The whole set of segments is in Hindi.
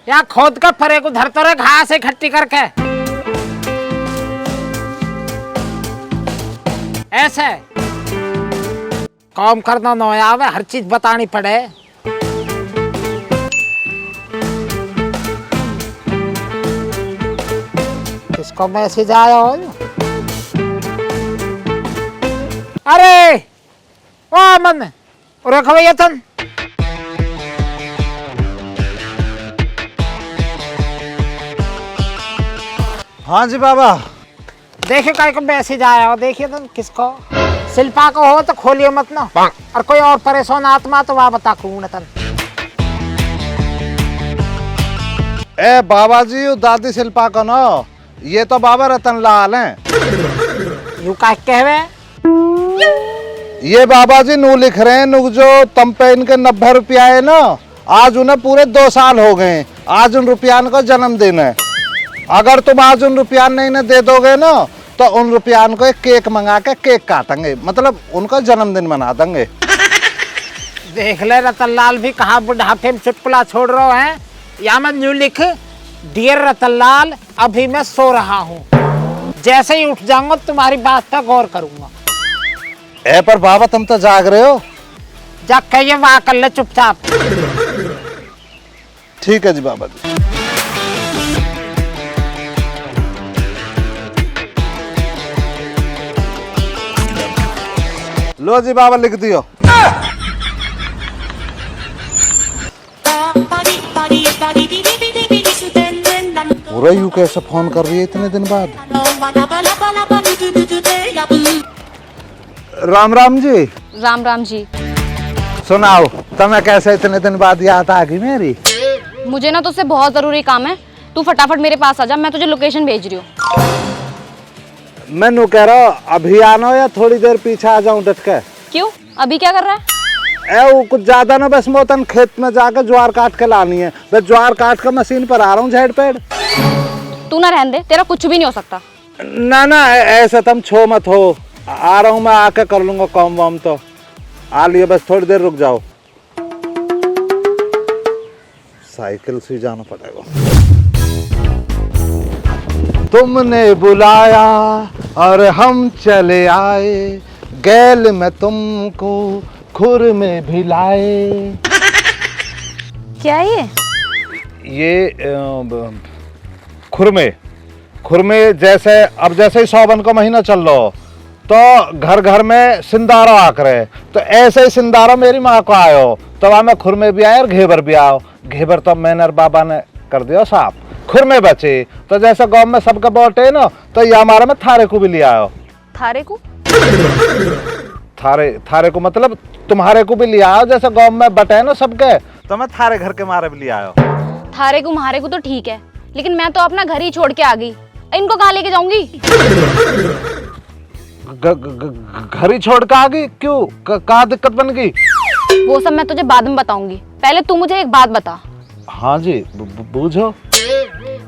या खोद कर फरे को धरते रहे घास इकट्ठी करके, ऐसे काम करना न आवे, हर चीज बतानी पड़े। किसको मैसेज आया हो? अरे ओ मन रखो भैया तन। हाँ जी बाबा। देखिए काय को मैसेज आया हो, देखिए तुम किसको। शिल्पा को हो तो खोलिए मत ना, और कोई और परेशान आत्मा तो वह बता कौन तन। ए बाबा जी, दादी शिल्पा को ना, ये तो बाबा रतन लाल हैं। यू का कहवे? ये बाबा जी नू लिख रहे हैं, नु जो तम पे इनके 90 रुपया है ना, आज उन्हें पूरे 2 साल हो गए। आज उन रुपयान को जन्मदिन है। अगर तुम आज उन रुपयान नहीं ने दे दोगे ना, तो उन रुपयान को एक केक मंगा के केक काटेंगे, मतलब उनका जन्मदिन मना देंगे। देख ले रतनलाल भी कहाँ बुढ़ापे में चुटकुला छोड़ रहे हैं। या मैं न्यू लिख, डियर रतनलाल, अभी मैं सो रहा हूँ, जैसे ही उठ जाऊंगा तुम्हारी बात पर गौर करूंगा। ए पर बाबा तुम तो जाग रहे हो। जाग कहिए वहाँ कर ले चुपचाप। ठीक है जी बाबा जी। लो जी बाबा लिख दियो। पूरा यू कैसे फोन कर रही है इतने दिन बाद? राम राम जी। राम राम जी। सुनाओ, तुम्हें कैसे इतने दिन बाद याद आ गई मेरी? मुझे ना तुझसे बहुत जरूरी काम है, तू फटाफट मेरे पास आ जा, मैं तुझे लोकेशन भेज रही हूँ। मैं नू कह रहा हूँ अभी आना या थोड़ी देर पीछे आ जाऊं डट के? क्यों, अभी क्या कर रहा है? वो कुछ ज्यादा ना, बस मोतन खेत में जाकर ज्वार काट के लानी है। बस ज्वार काट कर मशीन पर आ रहा हूँ झेड़ पेड़। तू ना रहने दे, तेरा कुछ भी नहीं हो सकता। ना ना ऐसा तुम छो मत हो, आ रहा हूँ मैं, आके कर लूंगा काम वाम। तो आ लिए, बस थोड़ी देर रुक जाओ। साइकिल से जाना पड़ेगा। तुमने बुलाया और हम चले आए, गैल में तुमको खुर में भी लाए। क्या है ये खुरमे जैसे अब जैसे ही सावन का महीना चल रहा हो तो घर घर में सिंदारा आ करे, तो ऐसे ही सिंदारा मेरी माँ को आयो, तो वहाँ में खुरमे भी आए और घेबर भी आओ। घेबर तो मैंने और बाबा ने कर दिया साफ, खुरमे बचे। तो जैसे गाँव में सबका बांटे ना, तो ये हमारे में थारे को भी ले आओ। थारे को? थारे को मतलब तुम्हारे को भी ले आओ, जैसे गाँव में बटे ना सबके, तो मैं थारे घर के मारे भी ले आयो। थारे को म्हारे को तो ठीक है, लेकिन मैं तो अपना घर ही छोड़ के आ गई, इनको कहाँ लेके जाऊंगी? घर ही छोड़ के आ गई? क्यों, कहाँ दिक्कत बन गई? वो सब मैं तुझे बाद में बताऊंगी, पहले तू मुझे एक बात बता। हाँ जी बूझो।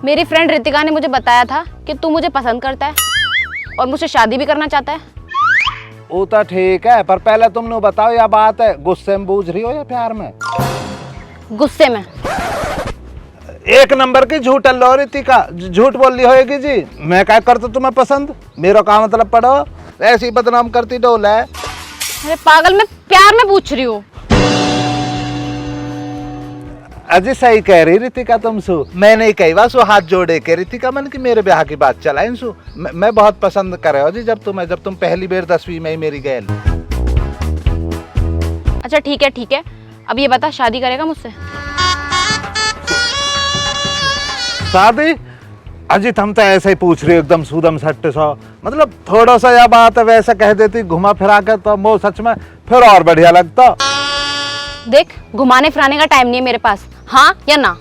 मेरी फ्रेंड रितिका ने मुझे बताया था कि तू मुझे पसंद करता है और मुझसे शादी भी करना चाहता है। वो तो ठीक है, पर पहले तुमने बताओ यह बात है गुस्से में बूझ रही हो या प्यार में? गुस्से में। एक नंबर की झूठ लो रितिका, झूठ बोल रही होगी जी। मैं क्या करता तुम्हें पसंद, मेरा क्या मतलब पड़ो, ऐसी ही बदनाम करती डोल है। अरे पागल, मैं प्यार में पूछ रही हूँ। अजी सही कह रही रितिका तुमसु, मैं नहीं कही वासु हाथ जोड़े के रितिका मन की मेरे ब्याह की बात चला इनसु। मैं बहुत पसंद करे हो जी, जब तुम पहली बार 10वीं में ही मेरी गैल। अच्छा ठीक है, अब ये बता, शादी करेगा मुझसे? शादी? अजी तुम तो ऐसे ही पूछ रही हो एकदम सूदम सट्टे सा, मतलब थोड़ा सा यह बात है वैसे कह देती घुमा फिरा के, तो वो सच में फिर और बढ़िया लगता। देख, घुमाने फिराने का टाइम नहीं है मेरे पास, हाँ या ना?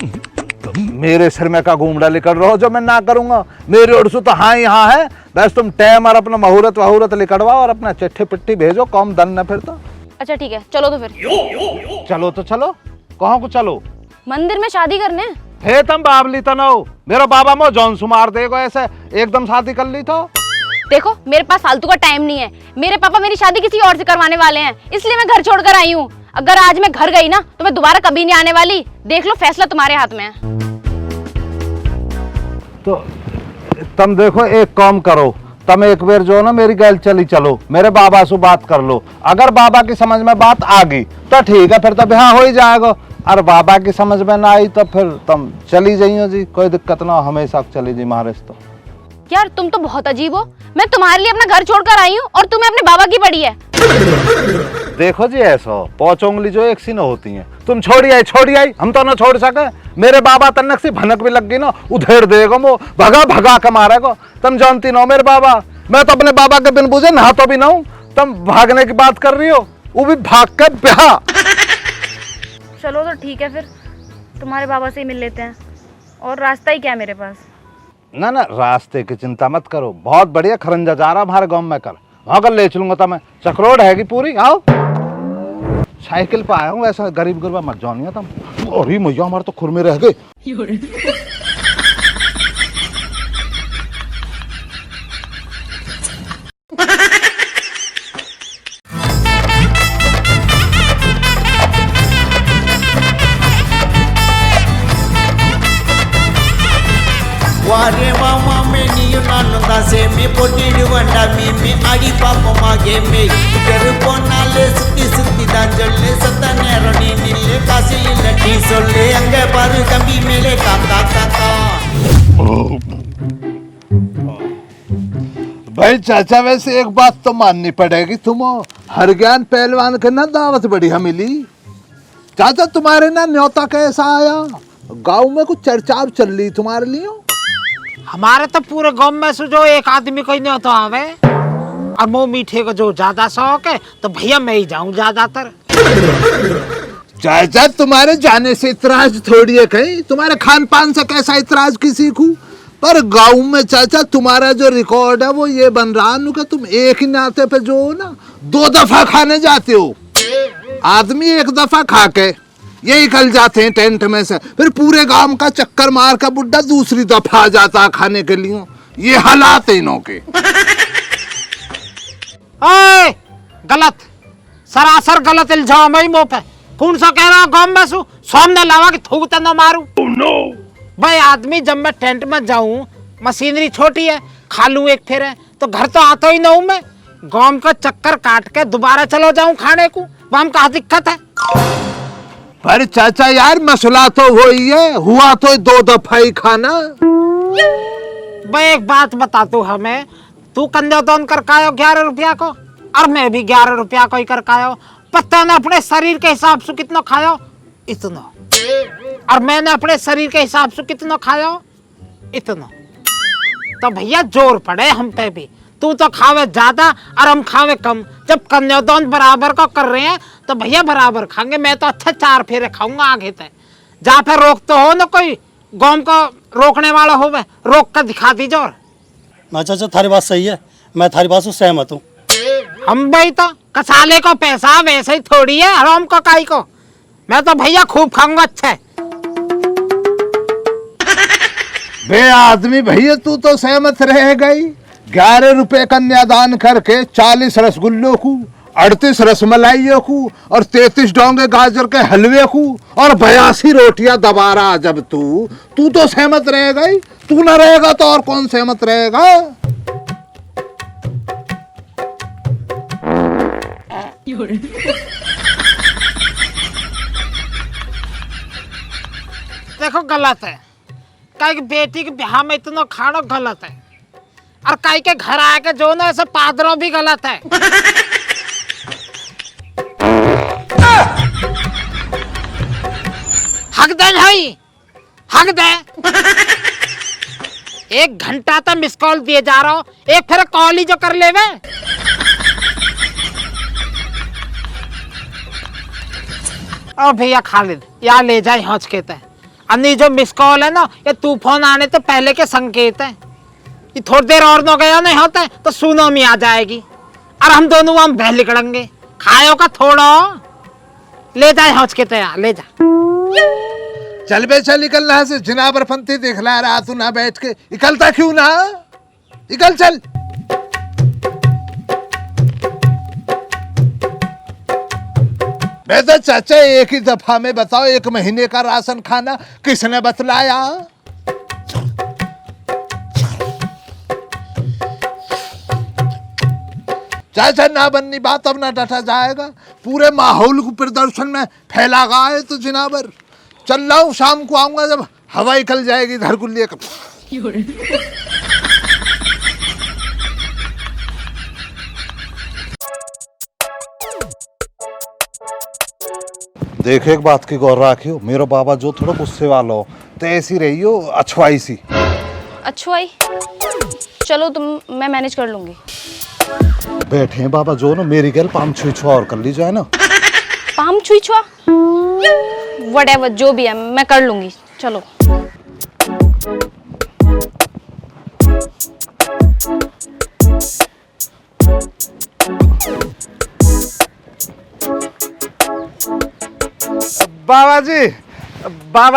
मेरे सिर में का घूमड़ा लिखल रहो जो मैं ना करूंगा? मेरी ओर से तो हाँ ही हाँ है, बस तुम टाइम और अपना मुहूर्त लिखड़वाओ और अपना चिट्ठी पिट्ठी भेजो, कम दन न फिर तो। अच्छा ठीक है, चलो तो फिर। चलो तो चलो, कहाँ को चलो? मंदिर में शादी करने। हे तुम बाबली तनो मेरा बाबा मो जौन सुमार देगो ऐसे एकदम शादी कर ली तो। देखो मेरे पास फालतू का टाइम नहीं है। मेरे पापा मेरी शादी किसी और से करवाने वाले हैं, इसलिए मैं घर छोड़कर आई हूँ। अगर आज मैं घर गई ना तो मैं दोबारा कभी नहीं आने वाली। देख लो, फैसला तुम्हारे हाथ में है। तो तुम देखो, एक काम करो, तुम एक बार जो ना मेरी गैल चली चलो, मेरे बाबा से बात कर लो। अगर बाबा की समझ में बात आ गई तो ठीक है, फिर तो ब्याह हो ही जाएगा। और बाबा की समझ में ना आई तो फिर तुम चली जाइयो जी, कोई दिक्कत ना, हमेशा चली जी महाराज। तो यार तुम तो बहुत अजीब हो। मैं तुम्हारे लिए अपना घर छोड़कर आई हूँ और तुम्हें अपने बाबा की पड़ी है। देखो जी, ऐसा पांच उंगली जो एक सी न होती है। तुम छोड़ी आई, हम तो ना छोड़ सके। मेरे बाबा तनक से भनक भी लग गई ना, उधेड़ देगा वो, भगा भगा के मारेगा। तुम जानती ना मेरे बाबा, मैं तो अपने बाबा के बिन बुझे नहातो भी ना हूँ। तुम भागने की बात कर रही हो, वो भी भाग के ब्याह। चलो तो ठीक है, फिर तुम्हारे बाबा से ही मिल लेते हैं। और रास्ता ही क्या है मेरे पास। ना ना, रास्ते की चिंता मत करो, बहुत बढ़िया खरंजा जा रहा हमारे गांव में। कल वहां कल ले चलूंगा। तुम्हें चक्रोड हैगी पूरी, आओ। साइकिल पे आया हूँ, ऐसा गरीब गुरबा मत जानिए तुम। अरे मैया, हमारे तो खुर में रह गए। वारे वामा में नियो नानो दासे में पोटी वंडा में आड़ी पापो मागे में इधर को नाले सुती दांजले सतने रोनी नीले कासे लटी सोले अंगे पर कभी मेले काका काका। भाई चाचा, वैसे एक बात तो माननी पड़ेगी, तुम हर ज्ञान पहलवान के ना दावत बढ़िया मिली। चाचा, तुम्हारे ना न्योता कैसा आया? गांव में कुछ चर्चा चल रही तुम्हारे लिए। हमारे तो पूरे गांव में से जो एक आदमी कोई नहीं होता आवे, और मुँह मीठे को जो ज्यादा शौक है तो भैया मैं ही जाऊं ज्यादातर। चाचा, तुम्हारे जाने से इतराज थोड़ी है कहीं, तुम्हारे खान पान से कैसा इतराज किसी को। पर गांव में चाचा तुम्हारा जो रिकॉर्ड है वो ये बन रहा है कि तुम एक ही नाते पे जो हो ना 2 दफा खाने जाते हो। आदमी एक दफा खा के ये निकल जाते हैं टेंट में से, फिर पूरे गांव का चक्कर मार का बुड्ढा दूसरी दफा आ जाता है खाने के लिए। ये हालात है इनों के। ओए, गलत, सरासर गलत इल्जाम है मुंह पे। कौन सा कह रहा गांव में सु सामने लावा कि थूकते न मारू। भाई आदमी जब मैं टेंट में जाऊं, मशीनरी छोटी है, खा लूं एक फेर है तो घर तो आता ही ना हूं मैं। गांव का चक्कर काट के दोबारा चलो जाऊं खाने को, वहां कहाँ दिक्कत है। पर चाचा यार, मसला तो वही है, हुआ तो 2 दफा ही खाना। भाई एक बात बता तू हमें, तू कन्यादान कर कायो 11 रुपया को, और मैं भी 11 रुपया को ही कर कायो। पता ना अपने शरीर के हिसाब से कितना खायो, इतना। और मैंने अपने शरीर के हिसाब से कितना खायो, इतना। तो भैया जोर पड़े हम पे भी। तू तो खावे ज्यादा और हम खावे कम। जब कन्यादान बराबर का कर रहे हैं तो भैया बराबर खाएंगे। मैं तो अच्छा 4 फेरे खाऊंगा आगे तक। जा फिर रोक तो हो ना कोई, गांव को रोकने वाला हो, रोक कर दिखा दी जोर। ना चाचा, थारी बात सही है, मैं थारी बात से सहमत हूँ। हम भाई तो कसाले को पैसा वैसे ही थोड़ी है, हराम को काई को। मैं तो भैया खूब खाऊंगा। अच्छा बे आदमी भैया, तू तो सहमत रह गई। 11 रुपए कन्यादान करके 40 रसगुल्लों को, 38 रसमलाइयों को और 33 डोंगे गाजर के हलवे को और 82 रोटियां दबा रहा। जब तू तो सहमत रह गई, तू ना रहेगा तो और कौन सहमत रहेगा। देखो गलत है, कई बेटी के ब्याह में इतना खाना गलत है, और कई के घर आके जो ना ऐसे पादरों भी गलत है। हक दे भाई, हक दे। 1 घंटा तक मिस कॉल दिए जा रहा हूँ, एक फिर कॉल ही जो कर ले। और भैया खालिद यहाँ ले जाए हौच के तय। अन्नी जो मिस कॉल है ना, ये तूफान आने तो पहले के संकेत है। ये थोड़ी देर और न गया नहीं होता है तो सुनामी आ जाएगी और हम दोनों वहां बह निकलेंगे। खायो का थोड़ा ले जाए हौच के तय, ले जा। चल बे चल निकल रहा से जिनाबर पंथी देख ला रहा तू ना बैठ के निकलता क्यों ना निकल चल। मैं तो चाचा एक ही दफा में बताओ 1 महीने का राशन खाना किसने बतलाया। चाचा ना बननी बात अब ना डटा जाएगा पूरे माहौल को प्रदर्शन में फैला गया है तो जिनाबर चल रहा हूँ शाम को आऊंगा जब हवा निकल जाएगी घर को लेकर। देख एक बात की गौर रखियो मेरा बाबा जो थोड़ा गुस्से वाला हो तो ऐसी रही हो अच्छवाई सी। अच्छवाई चलो मैं मैनेज कर लूंगी। बैठे हैं बाबा जो ना मेरी गल पाम छुई छुआ और कर ली जाए ना। पाम छुई छुआ व्हाटएवर जो भी है मैं कर लूंगी चलो। बाबा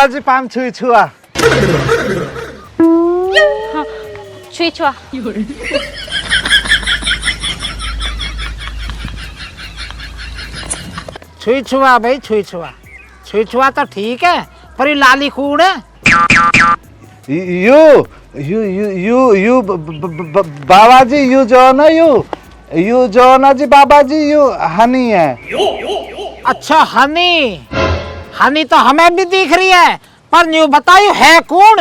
जी पाम छुई छुआ। हाँ छुई छुआ। छुई छुआ भाई छुई छुआ तो ठीक है पर ये लाली कूड़ है। यू बाबा जी यू जो ना जी बाबा जी यू हनी है। अच्छा हनी तो हमें भी दिख रही है पर न्यू बताइयो है कौन।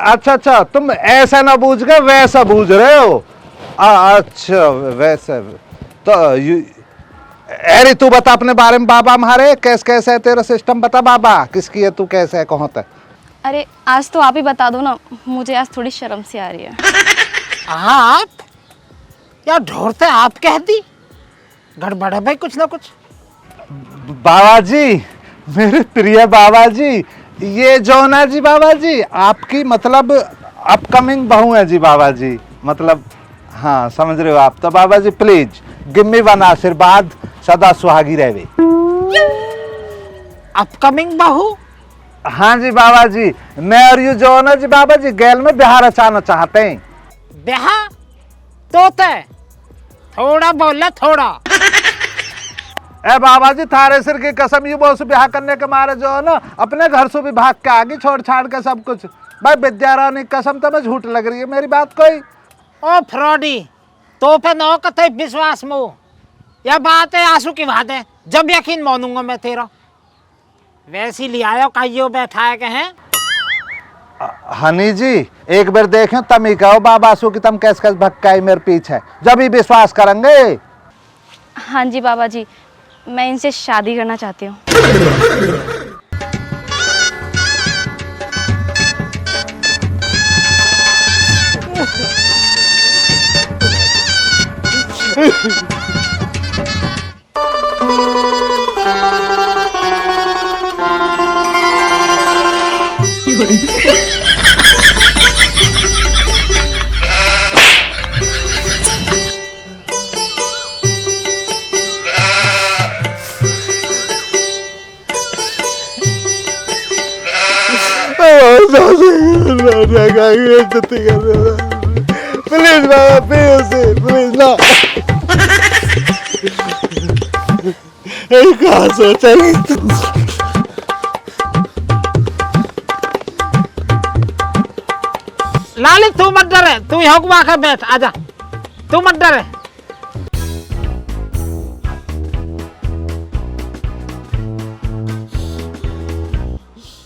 अच्छा तुम ऐसा ना बूझ गए वैसा बूझ रहे हो। अच्छा वैसे तो अरे तू बता अपने बारे में बाबा हमारे कैसे है तेरा सिस्टम बता बाबा किसकी है तू कैसे है कहाँ तक। अरे आज तो आप ही बता दो ना मुझे आज थोड़ी शर्म सी आ रही है। आप यार ढोरते आप कह दी गड़बड़ है भाई कुछ ना कुछ। बाबा जी मेरे प्रिय बाबा जी ये जोना जी बाबा जी आपकी मतलब अपकमिंग बहू है जी बाबा जी मतलब हाँ समझ रहे हो आप तो बाबा जी प्लीज गिव मी वन आशीर्वाद सदा सुहागी रहे। अपकमिंग बहू। हाँ जी बाबा जी मैं और यू जोना जी बाबा जी गैल में बिहार रचाना चाहते हैं। ब्याह तोते थोड़ा बोला थोड़ा। ए बाबा जी थारे सिर की कसम यू बहुत ब्याह करने के मारे जो है ना अपने घर से भी भाग के आगे छोड़ छाड़ के सब कुछ भाई विद्यारानी कसम तो मैं झूठ लग रही है मेरी बात कोई। ओ फ्रॉडी तो पे नौ कथे विश्वास मो यह बात है आंसू की बात है जब यकीन मानूंगा मैं तेरा। वैसी ले आयो काइयो बैठाए के हैं। हनी जी एक बार देखें तम ही कहो बाबा सु की तुम कैसे भक्काई मेरे पीछे जब ही विश्वास करेंगे। हाँ जी बाबा जी मैं इनसे शादी करना चाहती हूँ। प्लीज बाबा प्लीज ना कहाँ सोचा लाली तू मत डरे तू यहाँ को आकर बैठ आजा तू मत डरे।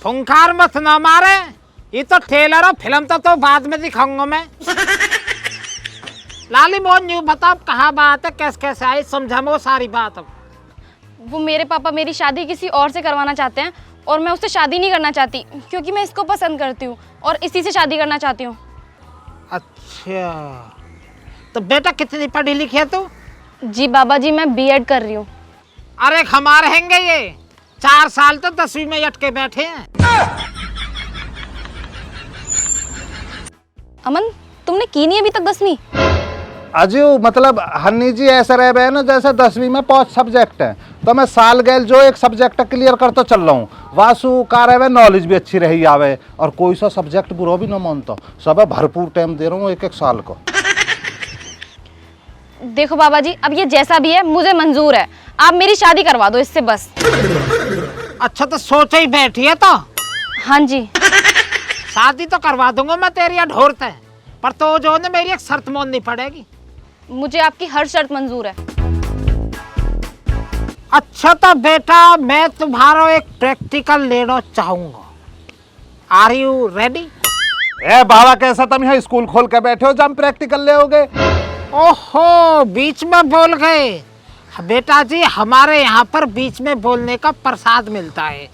फुंकार मत ना मारे ये तो ट्रेलर और फिल्म तो बाद में दिखाऊंगा मैं। लाली मोहन न्यू बता कहाँ बात है कैसे आई समझा वो सारी बात। अब वो मेरे पापा मेरी शादी किसी और से करवाना चाहते हैं और मैं उससे शादी नहीं करना चाहती क्योंकि मैं इसको पसंद करती हूँ और इसी से शादी करना चाहती हूँ। अच्छा तो बेटा कितनी पढ़ी लिखी है तू। जी बाबा जी मैं बीएड कर रही हूँ। अरे खमा रहेंगे ये 4 साल तो 10वीं में अटके बैठे हैं। अमन तुमने की नहीं अभी तक 10वीं। अजू मतलब हन्नी जी ऐसा रह गए ना जैसे 10वीं में 5 सब्जेक्ट हैं तो मैं साल गैल जो एक सब्जेक्ट क्लियर कर तो चल रहा हूँ। वासु कार्य में नॉलेज भी अच्छी रही आवे और कोई सा सब्जेक्ट बुरा भी ना मानता। सब भरपूर टाइम दे रहा हूँ एक साल को। देखो बाबा जी, अब ये जैसा भी है मुझे मंजूर है, आप मेरी शादी करवा दो इससे बस। अच्छा तो सोच ही बैठी है तो हाँ जी। शादी तो करवा दूंगा मैं तेरी अढोरते, पर तो जो है मेरी एक शर्त माननी पड़ेगी। मुझे आपकी हर शर्त मंजूर है। अच्छा तो बेटा मैं तुम्हारा एक प्रैक्टिकल लेना चाहूंगा। Are you ready? ए बाबा कैसा तुम यहाँ स्कूल खोल के बैठे हो, जब प्रैक्टिकल ले? ओहो बीच में बोल गए। बेटा जी हमारे यहाँ पर बीच में बोलने का प्रसाद मिलता है।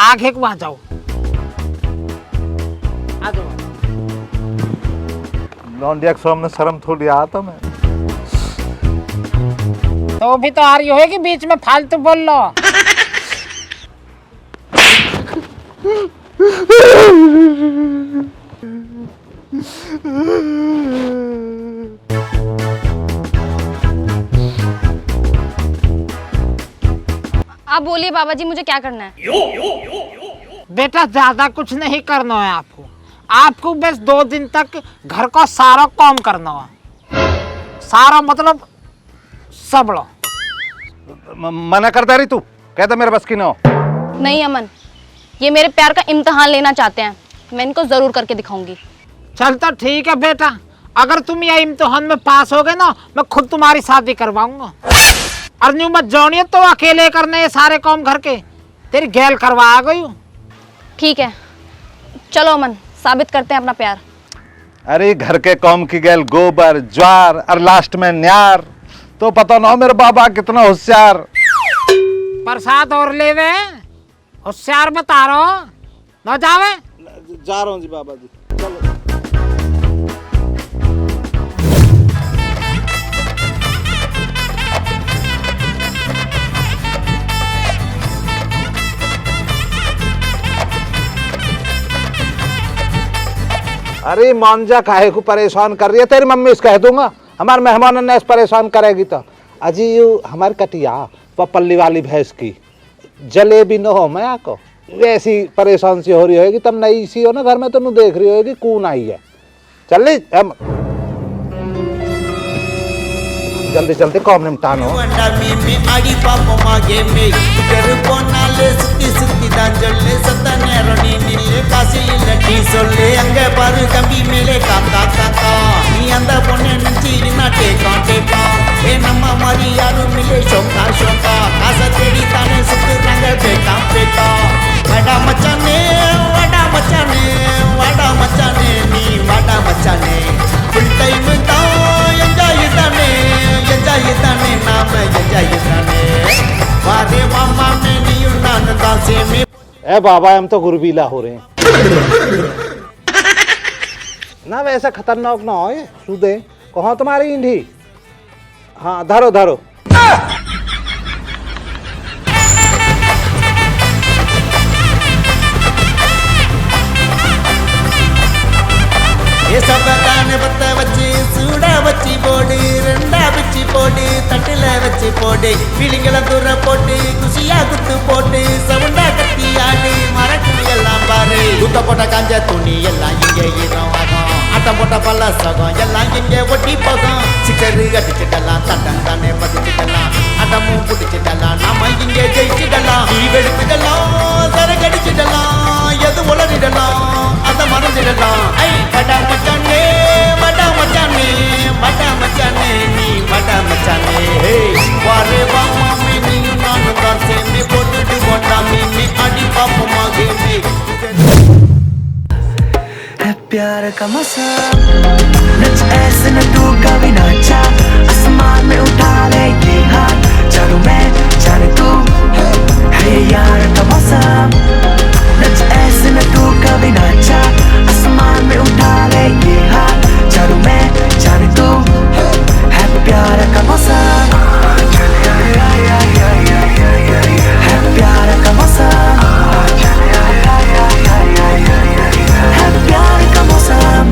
आगे वहां जाओ, आ जाओ। लौंडिया के सामने शर्म थोड़ी आता मैं। तो भी तो आ रही हो कि बीच में फालतू बोल लो। आप बोलिए बाबा जी, मुझे क्या करना है? बेटा ज्यादा कुछ नहीं करना है आपको। आपको बस 2 दिन तक घर का सारा काम करना है। सारा मतलब सब लो। मना करता रही तू, कहता मेरे बस की ना हो। नहीं अमन, ये मेरे प्यार का इम्तिहान लेना चाहते हैं, मैं इनको जरूर करके दिखाऊंगी। चल तो ठीक है बेटा, अगर तुम ये इम्तिहान में पास हो गए ना, मैं खुद तुम्हारी शादी करवाऊंगा। और न्यू मत जानिए तो अकेले करने ये सारे काम घर के, तेरी गैल करवा आ गई हूँ। ठीक है, चलो अमन साबित करते हैं अपना प्यार। अरे घर के काम की गैल गोबर ज्वार और लास्ट में न्यार, तो पता ना हो मेरे बाबा कितना होशियार। प्रसाद और ले वे, होशियार बता रहा न जावे। जा रहा हूँ जी बाबा जी, चलो। अरे मांझा काहे को परेशान कर रही है, तेरी मम्मी से कह दूंगा, हमारे मेहमान ने परेशान करेगी तो। अजी यू हमारी कटिया पल्ली वाली भैंस की जलेबी न हो मैं आको वैसी परेशान सी हो रही होगी। तब नई सी हो ना घर में, तो नू देख रही होगी कौन आई है। चल जल्दी जल्दी कॉम निपटानो। अंडा में आड़ी पाप मागे में कर पोनाले सुत्ती सुत्ती दांजले सतने रोनी नीले कासी लटी सोले अंगे पर कभी मेले काका काका नी अंदर पोने नंची नाटे कांटे का ए नम्मा मारी यारू मिले शोका शोका कासा तेरी ताने सुत रंग बेटा बेटा वड़ा मचाने नी वड़ा मचाने फुल टाइम ता एंजॉय ताने नाम एंजॉय ताने वारे मामा में नी नानदा से में। ए बाबा हम तो गुरबीला हो रहे हैं ना, वैसा खतरनाक ना हो सुदे। कहाँ तुम्हारी ईंधी? हाँ धरो धरो। ये सब बताने बत्ता बच्ची सूड़ा बच्ची बोडी रंडा बच्ची बोडी तटले बच्ची बोडी फीलिंगला दूर पोटी खुशिया गुत्तु पोटी सवंडा कत्ती आडी मराठी ಎಲ್ಲ ಬಾರಿ ಊಟ ಪೋಟ ಕಾಂಜ ತುಣಿ ಎಲ್ಲ ಹಿಂಗೆ ಇರೋವಾಗ ಆಟ ಪೋಟ ಪಲ್ಲ ಸಗ ಎಲ್ಲ ಹಿಂಗೆ ಒಟ್ಟಿ ಪೋಗ ಸಿಕ್ಕರಿ ಅಡಿಚಿಡಲ್ಲ ತಂಡಂತಾನೆ ಬದಿಚಿಡಲ್ಲ ಅಡಮು ಪುಡಿಚಿಡಲ್ಲ ನಮ್ಮ ಹಿಂಗೆ ಜಯಿಚಿಡಲ್ಲ ಈ ಬೆಳಕಿಡಲ್ಲ ಸರಗಡಿಚಿಡಲ್ಲ ಎದು ಒಳಗಿಡಲ್ಲ ಅದ ಮರದಿಡಲ್ಲ ಐ ಬಡ ಮಚಾನೆ ನೀ ಬಡ ಮಚಾನೆ ಹೇ ವಾರೆ ಬಾಮ में नी नान दासे में बोट वटा में आड़ी पाप मागे में है प्यार का मौसम नच ऐसे न तू कभी नाचा आसमान में उठा ले ये हाथ जानू मैं जाने तू है ये यार का मौसम नच ऐसे न तू कभी नाचा आसमान में उठा ले ये हाथ जानू मैं जाने तू है प्यार का मौसम है प्यार का मौसम है प्यार का मौसम।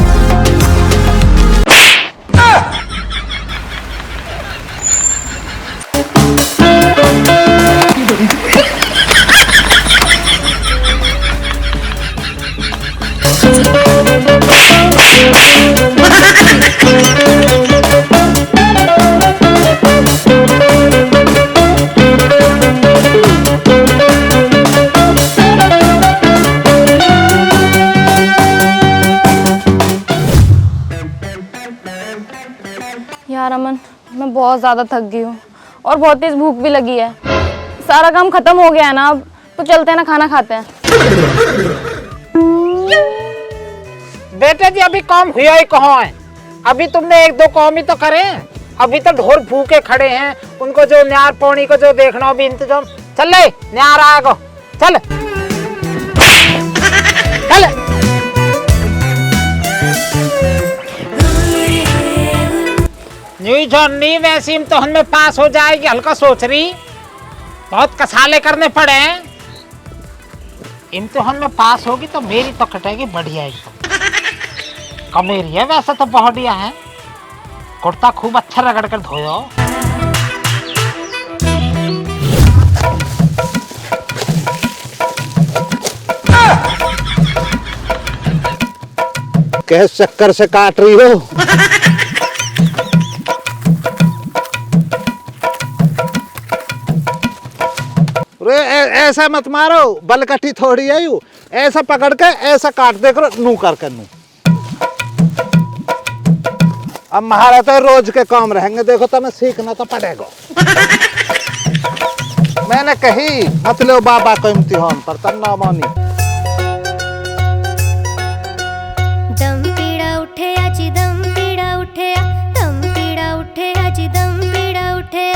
रमन, मैं बहुत ज़्यादा थक गई हूँ और बहुत तेज भूख भी लगी है। सारा काम खत्म हो गया है ना, अब तो चलते हैं ना, खाना खाते हैं। बेटे जी अभी काम हुआ ही कहाँ है? अभी तुमने एक दो काम ही तो करे हैं। अभी तो ढोर भूखे खड़े हैं, उनको जो न्यार पौनी को जो देखना भी इंतजाम। चल ले न्यार आएगा, चल चल। न्यू जॉनी वैसे इम्तिहान में पास हो जाएगी, हल्का सोच रही। बहुत कसाले करने पड़े हैं। इम्तिहान में पास होगी तो मेरी तो कटेगी बढ़िया एकदम। कमेरी है वैसे तो बढ़िया है। कुर्ता खूब अच्छा रगड़ कर धोयो। किस चक्कर से काट रही हो? ऐसा मत मारो, बलकटी थोड़ी है यू। ऐसा पकड़ के ऐसा काट दे करो, नू करके नू। अब महाराज रोज के काम रहेंगे, देखो तुम्हें सीखना तो पड़ेगा। मैंने कही मत लो बाबा को इम्तिहान पर, तब ना मानी। दम पीड़ा उठे अजी दम पीड़ा उठे, दम पीड़ा उठे अजी दम पीड़ा उठे।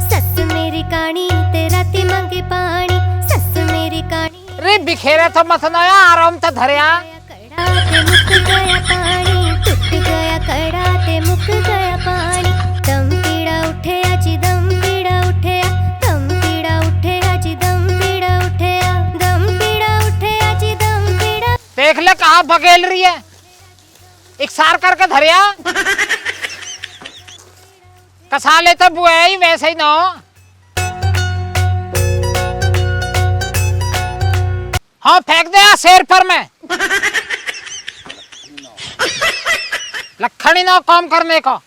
सस मेरी कानी तेरा ती मंगे पानी, सस मेरी कानी रे बिखेरे तो मत नया, आराम तो धरिया। कड़ा ते मुक गया पानी, टूट गया कड़ा ते मुक गया पानी। दम पीड़ा उठे अजी दम पीड़ा उठे, दम पीड़ा उठे अजी दम पीड़ा उठे, दम पीड़ा उठे अजी दम पीड़ा। देख ले कहाँ बगेल रही है, इकसार करके धरिया। कसाले तो बुआ ही वैसे ही ना। हाँ फेंक दे शेर पर मैं। लखनी ना काम करने का।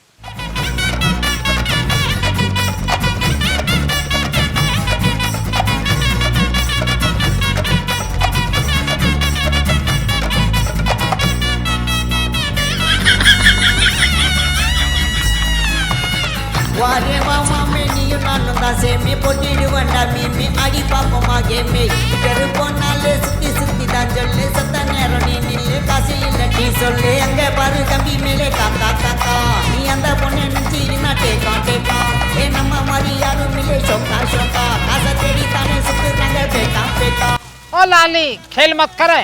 వారే మామే నీయు నన్ను దాసే మే పొట్టిడు వండ మీ అడి పాప మాగే మే ఇద్దరు పొన్నాలే సుత్తి సుత్తి దాంజొల్లే సత్తనేరో నీ నిల్లే కాసి ఇల్లటి సొల్లే అంగే పారు కంబి మేలే కాకా కాకా నీ అంద పొన్నే నుంచి ఇన్నటే కాటేకా ఏ నమ్మ మరి యారు మిలే షోకా షోకా కాస తెడి తానే సుత్తు రంగే బేకా బేకా। ओ लाली खेल मत करे,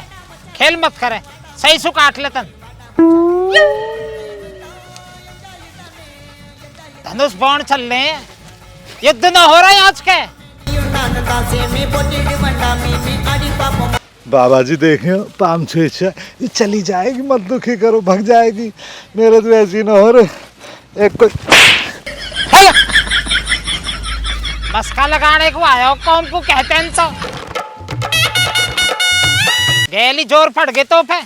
खेल मत करे, सही सु काट ले तन। धनुष बाण चल रहे हैं, युद्ध न हो रहा है आज के। बाबा जी देखे पाम छेछा, ये चली जाएगी, मत दुखी करो, भाग जाएगी। मेरे तो ऐसी ना हो रहे। एक कोई मस्का लगाने को आया हो, कौन को कहते हैं तो गैली जोर पड़ गए तो पे।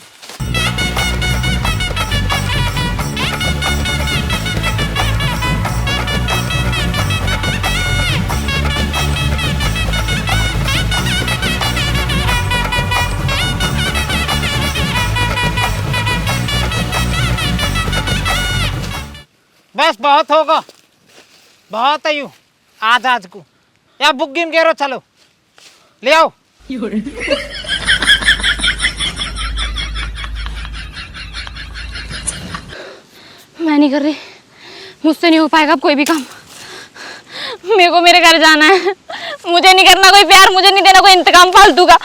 बस बहुत होगा, बहुत है यू आज को। या बुक गेम गेरो, चलो ले आओ। मैं नहीं कर रही, मुझसे नहीं हो पाएगा अब कोई भी काम। मेरे को मेरे घर जाना है, मुझे नहीं करना कोई प्यार, मुझे नहीं देना कोई इंतकाम फालतू का।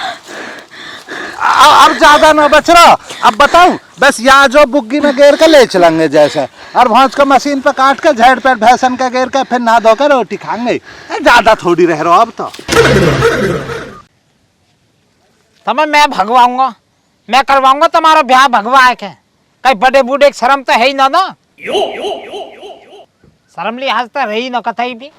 अब ज्यादा ना बच रहा। अब बताऊं, बस यहाँ जो बुग्गी में गेर के ले चलेंगे जैसे, और भौंस को मशीन पे काट के झेड़ पेट भैंसन का गेर के फिर नहा धोकर रोटी खाएंगे। ज्यादा थोड़ी रह रहा अब तो। तुम्हें मैं भगवाऊंगा, मैं करवाऊंगा तुम्हारा ब्याह भगवा के। कई बड़े बूढ़े एक शर्म तो है ही ना। शर्म लिहाज तो रही ना कतई भी।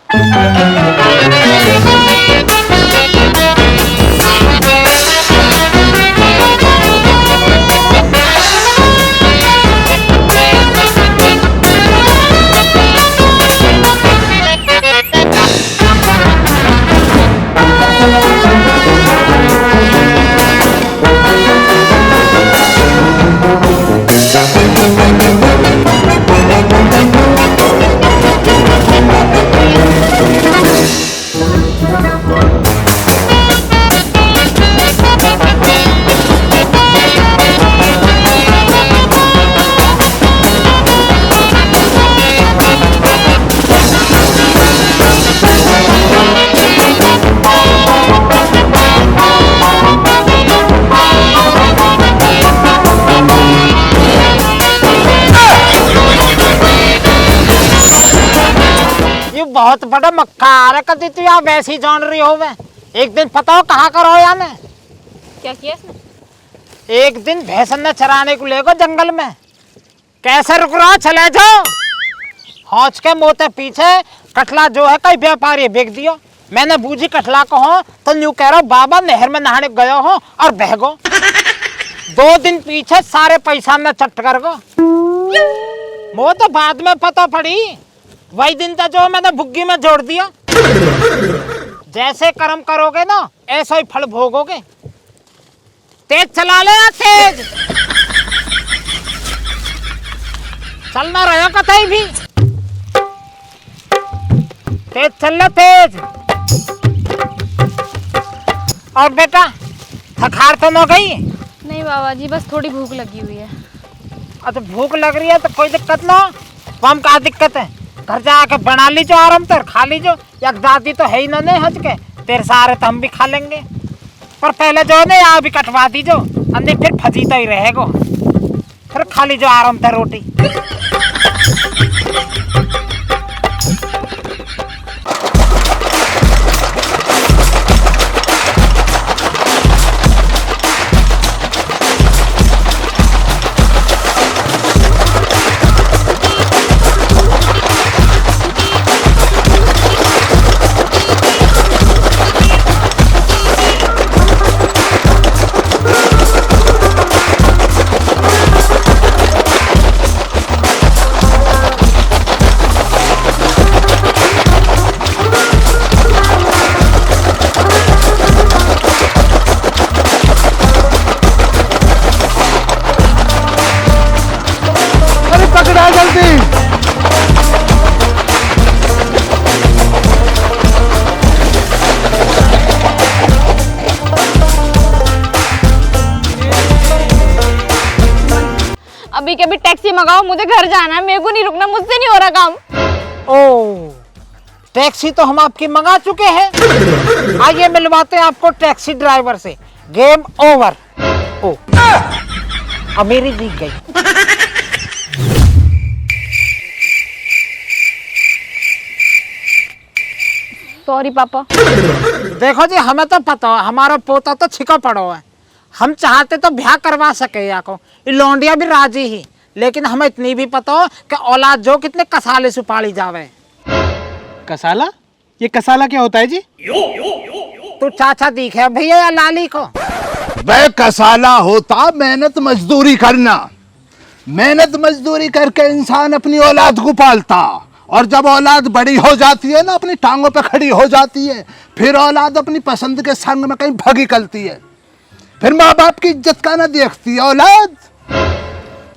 बहुत बड़ा मक्का आ रहा कदी तू यहाँ वैसी जान रही हो वे। एक दिन पता हो कहाँ करो या मैं क्या किया इसने? एक दिन भैंसन न चराने को लेकर जंगल में, कैसे रुक रहा, चले जाओ। हौच के मोते पीछे कटला जो है कई व्यापारी बेच दियो। मैंने बूझी कटला को हो तो न्यू कह रहा बाबा नहर में नहाने गयो हो और बह गो। 2 दिन पीछे सारे पैसा में चट कर गो। वो तो बाद में पता पड़ी, वही दिन था जो मैंने भुग्गी में जोड़ दिया। जैसे कर्म करोगे ना ऐसा ही फल भोगोगे। तेज चला ले ना, तेज चलना रहा कतई भी, तेज चल ले तेज। और बेटा थकान तो न गई? नहीं बाबा जी, बस थोड़ी भूख लगी हुई है। अच्छा भूख लग रही है तो कोई दिक्कत ना, हम क्या दिक्कत है, घर जाके बना लीजो आराम तर, खा लीजो। एक दादी तो है ही ना नहीं हज के, तेरे सारे तो हम भी खा लेंगे। पर पहले जो है ना यहाँ भी कटवा दीजो, अन्य फिर फजीता ही रहेगो। फिर खा लीजो आराम तर रोटी। अभी के अभी टैक्सी मंगाओ, मुझे घर जाना है, मेरे को नहीं रुकना, मुझसे नहीं हो रहा काम। ओ टैक्सी तो हम आपकी मंगा चुके हैं। आइए मिलवाते हैं आपको टैक्सी ड्राइवर से। Game over. ओ अब मेरी जीत गई। सॉरी पापा। देखो जी हमें तो पता है हमारा पोता तो छिका पड़ो है, हम चाहते तो ब्याह करवा सके या को, लौंडिया भी राजी ही, लेकिन हमें इतनी भी पता हो कि औलाद जो कितने कसाले से पाली जावे। कसाला? ये कसाला क्या होता है जी? तू चाचा दिखे भैया या लाली को? वह कसाला होता मेहनत मजदूरी करना। मेहनत मजदूरी करके इंसान अपनी औलाद को पालता, और जब औलाद बड़ी हो जाती है ना, अपनी टांगों पे खड़ी हो जाती है, फिर औलाद अपनी पसंद के संग में कहीं भगी निकलती है। फिर माँ बाप की इज्जत का ना देखती है औलाद।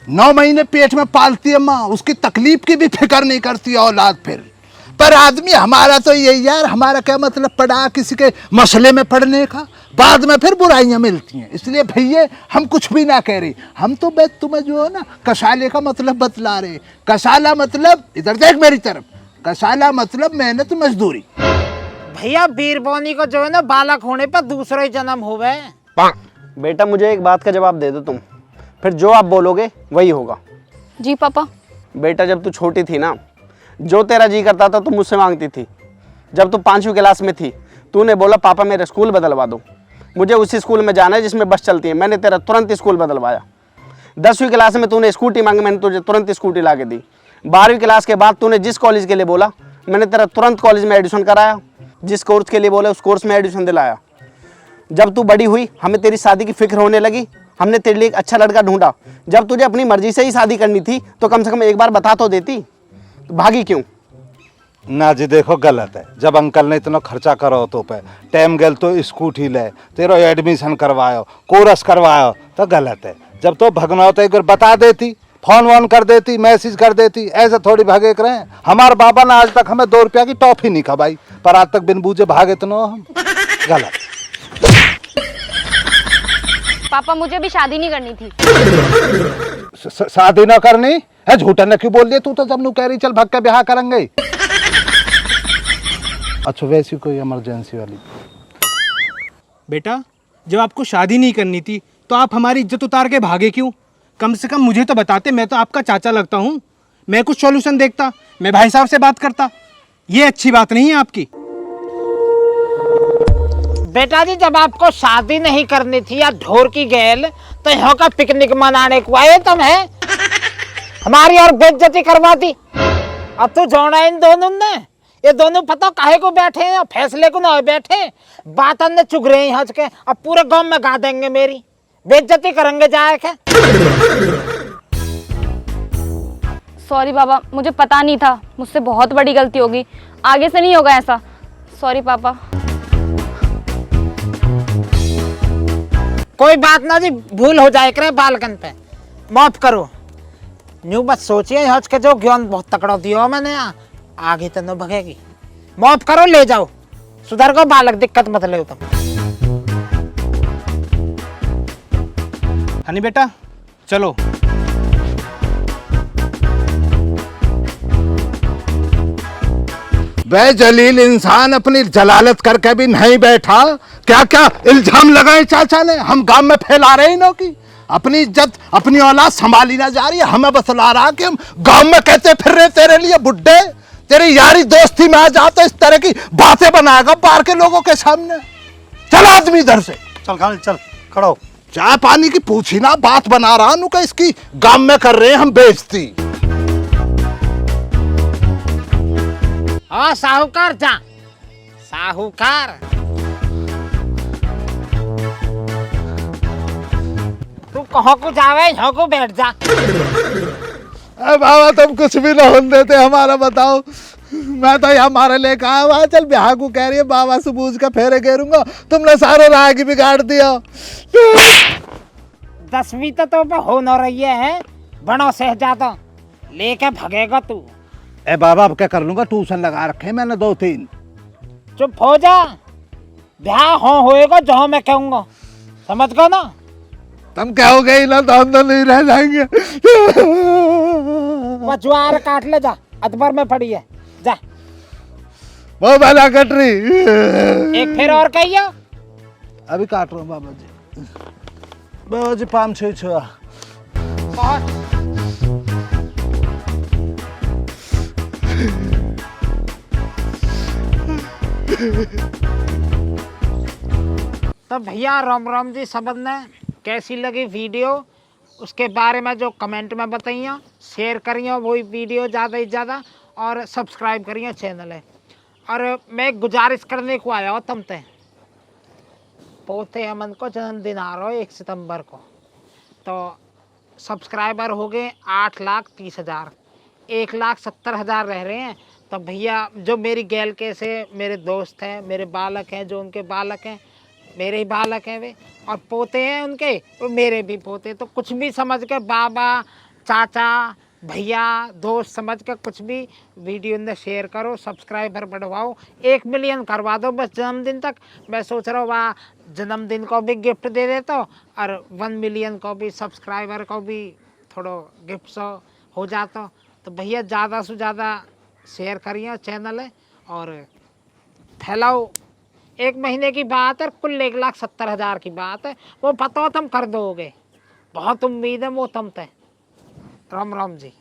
9 महीने पेट में पालती है माँ, उसकी तकलीफ की भी फिक्र नहीं करती है औलाद। फिर पर आदमी हमारा तो यही यार, हमारा क्या मतलब पड़ा किसी के मसले में पड़ने का, बाद में फिर बुराइयां मिलती हैं। इसलिए भैया हम कुछ भी ना कह रहे, हम तो बस तुम्हें जो है ना कसाले का मतलब बतला रहे। कसाला मतलब, इधर देख मेरी तरफ, कसाला मतलब मेहनत मजदूरी। भैया बीरबोनी को जो है ना बालक होने पर दूसरा ही जन्म होवे। बेटा मुझे एक बात का जवाब दे दो तुम, फिर जो आप बोलोगे वही होगा। जी पापा। बेटा जब तू छोटी थी ना, जो तेरा जी करता था तू मुझसे मांगती थी। जब तू 5वीं क्लास में थी, तूने बोला पापा मेरा स्कूल बदलवा दो, मुझे उसी स्कूल में जाना है जिसमें बस चलती है। मैंने तेरा तुरंत स्कूल बदलवाया। 10वीं क्लास में तूने स्कूटी मांगी, मैंने तुझे तुरंत स्कूटी ला के दी। 12वीं क्लास के बाद तूने जिस कॉलेज के लिए बोला, मैंने तेरा तुरंत कॉलेज में एडमिशन कराया। जिस कोर्स के लिए बोला उस कोर्स में एडमिशन दिलाया। जब तू बड़ी हुई, हमें तेरी शादी की फिक्र होने लगी, हमने तेरे लिए एक अच्छा लड़का ढूंढा। जब तुझे अपनी मर्जी से ही शादी करनी थी तो कम से कम एक बार बता तो देती, तो भागी क्यों? ना जी देखो गलत है, जब अंकल ने इतना खर्चा करो तो पे टाइम गल तो स्कूटी ले, तेरा एडमिशन करवायो, कोर्स करवायो, तो गलत है। जब तो भगना होता एक बार बता देती, फोन वोन कर देती, मैसेज कर देती, ऐसे थोड़ी भागे कर रहे हैं। हमारे बाबा ने आज तक हमें 2 रुपया की टॉफी नहीं खवाई, पर आज तक बिन बूझे भागे तो न हम। गलत। पापा मुझे भी शादी नहीं करनी थी। शादी ना करनी है? झूठा न क्यों बोल दिया तू? तो जब नू कह रही चल भग के ब्याह करेंगे। अच्छा वैसी कोई इमरजेंसी वाली? बेटा जब आपको शादी नहीं करनी थी तो आप हमारी इज्जत उतार के भागे क्यों? कम से कम मुझे तो बताते, मैं तो आपका चाचा लगता हूँ। मैं कुछ सॉल्यूशन देखता, मैं भाई साहब से बात करता। ये अच्छी बात नहीं है आपकी। बेटा जी जब आपको शादी नहीं करनी थी या ढोर की गैल तो यहाँ का पिकनिक मनाने को आए तुम है, हमारी और बेइज्जती करवा दी। अब तो जोड़ा इन दोनों ने, ये दोनों पता काहे को बैठे हैं, फैसले को ना बैठे, बात ने चुग रहे हैं हंस के। अब पूरे गांव में गा देंगे, मेरी बेइज्जती करेंगे जाए के। सॉरी पापा, मुझे पता नहीं था, मुझसे बहुत बड़ी गलती होगी, आगे से नहीं होगा ऐसा। सॉरी पापा। कोई बात ना जी, भूल हो जाए करे बालकन पे, माफ करो। न्यू बस सोचिए हज के जो ज्ञान बहुत तकड़ा दिया मैंने, आगे तो न भगेगी। माफ करो, ले जाओ, सुधर को बालक, दिक्कत मत ले तुम। हनी बेटा चलो। बे जलील इंसान अपनी जलालत करके भी नहीं बैठा, क्या क्या इल्जाम लगाए चाचा ने हम गांव में फैला रहे इन्हों की। अपनी इज्जत अपनी औलाद संभाली ना जा रही है, हमें बतला रहा कि हम गांव में कहते फिर रहे तेरे लिए बुड्ढे, तेरी यारी दोस्ती में आ जाते इस तरह की बातें बनाएगा बाहर के लोगों के सामने। चल आदमी इधर से चल खाली चल, खड़ा हो। चाय पानी की पूछी ना, बात बना रहा नु का इसकी गांव में कर रहे हैं हम बेइज्जती। हाँ साहूकार जा, साहूकार तू कहो को जावे, यहाँ को बैठ जा। अरे बाबा तुम कुछ भी ना होने देते हमारा, बताओ। मैं तो यहाँ हमारे लेके आया हुआ, चल ब्याह को कह रही है बाबा से पूछ के फेरे घेरूंगा, तुमने सारे राह की बिगाड़ दिया। 10वीं तो पे हो न रही है, बड़ो शहजादा लेके भगेगा तू। ए बाबा अब क्या कर लूंगा, ट्यूशन लगा रखे मैंने 2-3। चुप हो जा, ब्याह होएगा जो मैं कहूँगा, समझ गो ना। तुम कहोगे ना तो हम तो नहीं रह जाएंगे। वो ज्वार काट ले जा, अदबर में पड़ी है, जा। वो भला कट रही। एक फिर और कहियो। अभी काट रहा हूँ बाबा जी। बाबा जी 5-6 छुआ। बहुत तो भैया राम राम जी, सबने कैसी लगी वीडियो उसके बारे में जो कमेंट में बताइए, शेयर करिए वही वीडियो ज़्यादा से ज़्यादा, और सब्सक्राइब करिए चैनल है। और मैं गुजारिश करने को आया हूँ तुमसे, पोते अमन को जन्मदिन आ रहा है 1 सितंबर को, तो सब्सक्राइबर हो गए 8,30,000, 1,70,000 रह रहे हैं। तो भैया जो मेरी गैल के से मेरे दोस्त हैं, मेरे बालक हैं, जो उनके बालक हैं मेरे ही बालक हैं वे, और पोते हैं उनके वो मेरे भी पोते, तो कुछ भी समझ के बाबा चाचा भैया दोस्त समझ के कुछ भी वीडियो में शेयर करो, सब्सक्राइबर बढ़वाओ, 1 मिलियन करवा दो बस जन्मदिन तक। मैं सोच रहा हूँ वहाँ जन्मदिन को भी गिफ्ट दे देता हूँ, और 1 मिलियन को भी, सब्सक्राइबर को भी थोड़ा गिफ्ट हो जाता। तो भैया ज़्यादा से ज़्यादा शेयर करिए चैनल है, और फैलाओ। 1 महीने की बात है, कुल 1,70,000 की बात है, वो पता हो तुम कर दोगे, बहुत उम्मीद है वो तुम पे। राम राम जी।